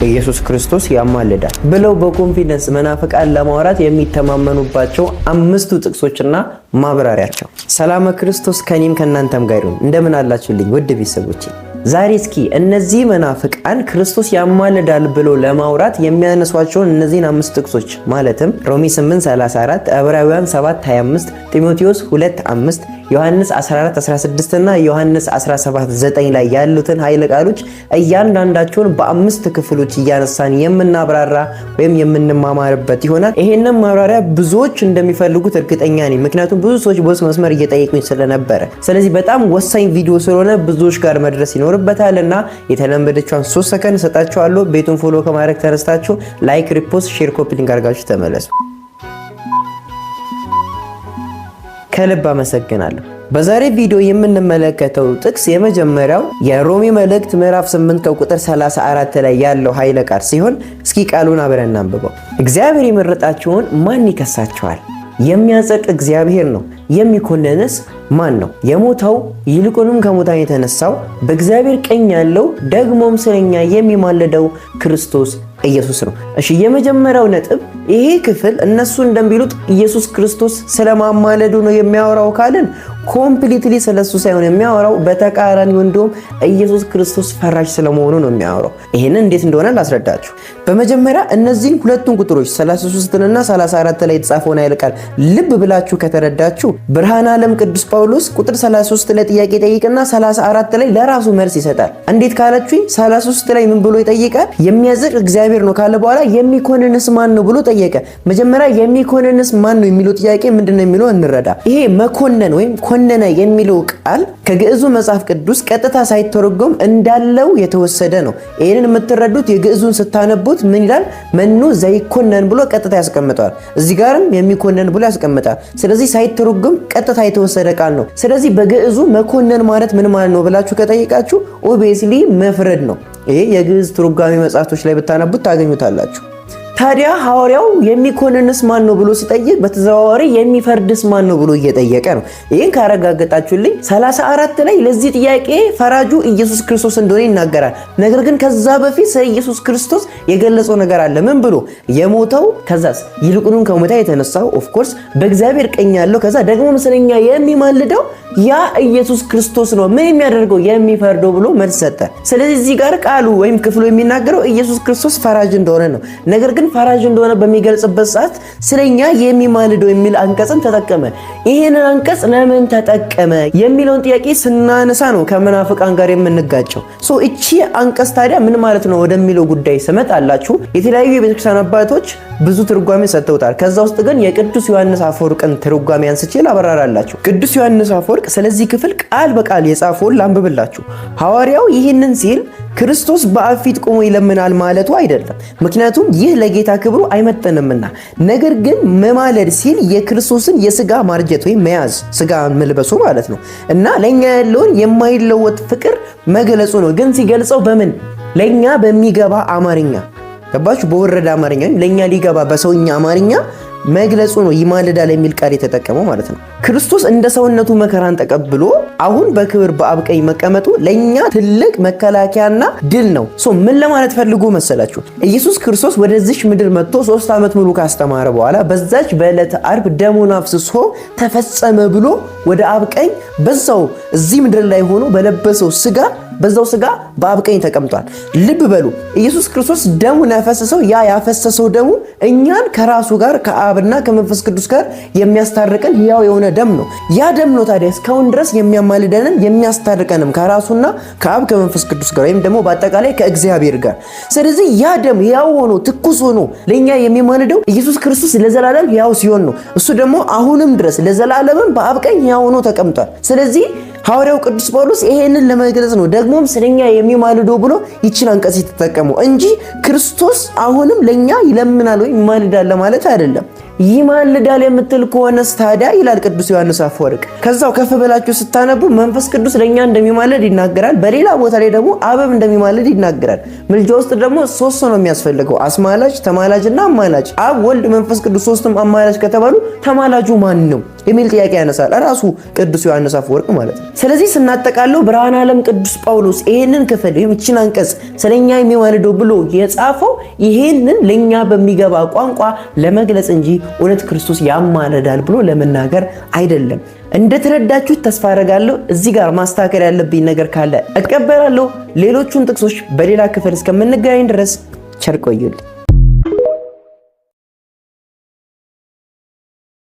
ኢየሱስ ክርስቶስ ያማልዳል ብለው በኮንፊደንስ መናፍቃን ለማውራት የሚተማመኑባቸው አምስቱ ጥቅሶችና ማብራሪያቸው። ሰላም ክርስቶስ ከኔም ከናንተም ጋር ይሁን። እንደምን አላችሁልኝ ውድ ቤተሰቦቼ? ዛሬ እስኪ እነዚህ መናፍቃን ክርስቶስ ያማልዳል ብሎ ለማውራት የሚያነሷቸውን እነዚህን አምስት ጥቅሶች ማለትም ሮሜ 8:34፣ ዕብራውያን 7:25፣ ጢሞቴዎስ 2:5፣ ዮሐንስ 14:16 እና ዮሐንስ 17:9 ላይ ያሉትን ኃይለ ቃሎች እያንዳንዳቸውን በአምስት ክፍሎች እያነሳን የምናብራራ ወይም የምንማማርበት ይሆናል። ይሄንን ማብራሪያ ብዙዎች እንደሚፈልጉት እርግጠኛ ነኝ፣ ምክንያቱም ብዙ ሰዎች በውስጥ መስመር እየጠየቁኝ ስለነበረ። ስለዚህ በጣም ወሳኝ ቪዲዮ ስለሆነ ብዙዎች ጋር መድረስ ይኖርበታልና የተለመደችውን 3 ሰከንድ ሰጣችኋለሁ። ቤቱን ፎሎ ከማድረግ ተነስታችሁ ላይክ፣ ሪፖስት፣ ሼር፣ ኮፒ ሊንክ አድርጋችሁ ተመለሱ። ከልብ አመሰግናለሁ። በዛሬ ቪዲዮ የምንመለከተው ጥቅስ የመጀመሪያው የሮሜ መልእክት ምዕራፍ 8 ከቁጥር 34 ላይ ያለው ኃይለ ቃል ሲሆን እስኪ ቃሉን አብረን እናንብበው። እግዚአብሔር የመረጣቸውን ማን ይከሳቸዋል? የሚያጸድቅ እግዚአብሔር ነው። የሚኮንንስ ማን ነው? የሞተው ይልቁንም ከሙታን የተነሳው በእግዚአብሔር ቀኝ ያለው ደግሞም ስለኛ የሚማልደው ክርስቶስ ኢየሱስ ነው። እሺ የመጀመሪያው ነጥብ ይሄ ክፍል እነሱ እንደሚሉት ኢየሱስ ክርስቶስ ስለማማለዱ ነው የሚያወራው ካልን ኮምፕሊትሊ ስለሱ ሳይሆን የሚያወራው በተቃራኒው እንደውም ኢየሱስ ክርስቶስ ፈራጅ ስለመሆኑ ነው የሚያወራው። ይሄንን እንዴት እንደሆነ ላስረዳችሁ። በመጀመሪያ እነዚህን ሁለቱን ቁጥሮች 33 እና 34 ላይ የተጻፈውን ኃይለ ቃል ልብ ብላችሁ ከተረዳችሁ ብርሃነ ዓለም ቅዱስ ጳውሎስ ቁጥር 33 ላይ ጥያቄ ጠይቅና 34 ላይ ለራሱ መልስ ይሰጣል። እንዴት ካላችሁ 33 ላይ ምን ብሎ ይጠይቃል? የሚያጸድቅ እግዚአብሔር ነው ካለ በኋላ የሚኮንንስ ማን ነው ብሎ ጠየቀ። መጀመሪያ የሚኮንንስ ማን ነው የሚለው ጥያቄ ምንድነው የሚለው እንረዳ። ይሄ መኮነን ወይም ኮነነ የሚለው ቃል ከግዕዙ መጽሐፍ ቅዱስ ቀጥታ ሳይተረጎም እንዳለው የተወሰደ ነው። ይሄንን የምትረዱት የግዕዙን ስታነቡት ምን ይላል? መኑ ዘይኮነን ብሎ ቀጥታ ያስቀምጣል። እዚህ ጋርም የሚኮነን ብሎ ያስቀምጣል። ስለዚህ ሳይተረጎም ቀጥታ የተወሰደ ቃል ነው። ስለዚህ በግዕዙ መኮነን ማለት ምን ማለት ነው ብላችሁ ከጠየቃችሁ ኦብቪየስሊ መፍረድ ነው። ይሄ የግዕዝ ትርጓሜ መጽሐፍቶች ላይ ብታነቡት ታገኙታላችሁ። ታዲያ ሐዋርያው የሚኮንንስ ማን ነው ብሎ ሲጠይቅ በተዘዋዋሪ የሚፈርድስ ማን ነው ብሎ እየጠየቀ ነው። ይሄን ካረጋገጣችሁልኝ 34 ላይ ለዚህ ጥያቄ ፈራጁ ኢየሱስ ክርስቶስ እንደሆነ ይናገራል። ነገር ግን ከዛ በፊት ስለ ኢየሱስ ክርስቶስ የገለጸው ነገር አለ። ምን ብሎ? የሞተው ከዛስ ይልቁንም ከሙታን የተነሳው ኦፍ ኮርስ በእግዚአብሔር ቀኝ ያለው ከዛ ደግሞ ስለኛ የሚማልደው ያ ኢየሱስ ክርስቶስ ነው። ምን የሚያደርገው? የሚፈርደው ብሎ መልስ ሰጠ። ስለዚህ እዚህ ጋር ቃሉ ወይም ክፍሉ የሚናገረው ኢየሱስ ክርስቶስ ፈራጅ እንደሆነ ነው። ነገር ግን ፈራጅ እንደሆነ በሚገልጽበት ሰዓት ስለኛ የሚማልደው የሚል አንቀጽን ተጠቀመ። ይሄንን አንቀጽ ለምን ተጠቀመ የሚለውን ጥያቄ ስናነሳ ነው ከመናፍቃን ጋር የምንጋጨው። እቺ አንቀጽ ታዲያ ምን ማለት ነው ወደሚለው ጉዳይ ስመጣላችሁ የተለያዩ የቤተክርስቲያን አባቶች ብዙ ትርጓሜ ሰጥተውታል። ከዛ ውስጥ ግን የቅዱስ ዮሐንስ አፈወርቅን ትርጓሜ አንስቼ ላብራራላችሁ። ቅዱስ ዮሐንስ አፈወርቅ ስለዚህ ክፍል ቃል በቃል የጻፈውን ላንብብላችሁ። ሐዋርያው ይህንን ሲል ክርስቶስ በአብ ፊት ቆሞ ይለምናል ማለቱ አይደለም፣ ምክንያቱም ይህ ለጌታ ክብሩ አይመጥንምና። ነገር ግን መማለድ ሲል የክርስቶስን የሥጋ ማርጀት ወይም መያዝ ሥጋ መልበሱ ማለት ነው እና ለኛ ያለውን የማይለወጥ ፍቅር መግለጹ ነው። ግን ሲገልጸው በምን? ለኛ በሚገባ አማርኛ ገባችሁ? በወረደ አማርኛ ለኛ ሊገባ በሰውኛ አማርኛ መግለጹ ነው ይማልዳል የሚል ቃል የተጠቀመው ማለት ነው። ክርስቶስ እንደ ሰውነቱ መከራን ተቀብሎ አሁን በክብር በአብ ቀኝ መቀመጡ ለኛ ትልቅ መከላከያና ድል ነው። ምን ለማለት ፈልጎ መሰላችሁ? ኢየሱስ ክርስቶስ ወደዚህ ምድር መጥቶ 3 ዓመት ሙሉ ካስተማረ በኋላ በዛች በዕለተ ዓርብ ደሙን አፍስሶ ተፈጸመ ብሎ ወደ አብ ቀኝ በዛው እዚህ ምድር ላይ ሆኖ በለበሰው ሥጋ በዛው ሥጋ በአብ ቀኝ ተቀምጧል። ልብ በሉ ኢየሱስ ክርስቶስ ደሙን ያፈሰሰው ያፈሰሰው ደሙ እኛን ከራሱ ጋር ከአብና ከመንፈስ ቅዱስ ጋር የሚያስታርቀን ሕያው የሆነ ደም ነው። ያ ደም ነው ታዲያ እስካሁን ድረስ የሚያማልደንም የሚያስታርቀንም ከራሱና ከአብ ከመንፈስ ቅዱስ ጋር ወይም ደግሞ በአጠቃላይ ከእግዚአብሔር ጋር። ስለዚህ ያ ደም ሕያው ሆኖ ትኩስ ሆኖ ለኛ የሚማልደው ኢየሱስ ክርስቶስ ለዘላለም ሕያው ሲሆን ነው። እሱ ደግሞ አሁንም ድረስ ለዘላለምም በአብ ቀኝ ሕያው ሆኖ ተቀምጧል። ስለዚህ ሐዋርያው ቅዱስ ጳውሎስ ይሄንን ለመግለጽ ነው ደግሞም ስለኛ የሚማልደው ብሎ ይችን አንቀጽ የተጠቀመው እንጂ ክርስቶስ አሁንም ለኛ ይለምናል ወይ ይማልዳል ለማለት አይደለም። ይማልዳል የምትል ከሆነስ ታዲያ ይላል ቅዱስ ዮሐንስ አፈወርቅ። ከዛው ከፍ ብላችሁ ስታነቡ መንፈስ ቅዱስ ለኛ እንደሚማልድ ይናገራል። በሌላ ቦታ ላይ ደግሞ አብም እንደሚማልድ ይናገራል። ምልጃ ውስጥ ደግሞ ሶስት ነው የሚያስፈልገው፣ አስማላጅ፣ ተማላጅና አማላጅ። አብ፣ ወልድ፣ መንፈስ ቅዱስ ሶስቱም አማላጅ ከተባሉ ተማላጁ ማን ነው የሚል ጥያቄ ያነሳል ራሱ ቅዱስ ዮሐንስ አፈወርቅ ማለት ነው። ስለዚህ ስናጠቃለው ብርሃነ ዓለም ቅዱስ ጳውሎስ ይሄንን ክፍል ይህችን አንቀጽ ስለኛ የሚማልደው ብሎ የጻፈው ይሄንን ለኛ በሚገባ ቋንቋ ለመግለጽ እንጂ እውነት ክርስቶስ ያማልዳል ብሎ ለመናገር አይደለም። እንደተረዳችሁት ተስፋ አደርጋለሁ። እዚህ ጋር ማስተካከል ያለብኝ ነገር ካለ እቀበላለሁ። ሌሎቹን ጥቅሶች በሌላ ክፍል እስከምንገናኝ ድረስ ቸር ቆዩልኝ።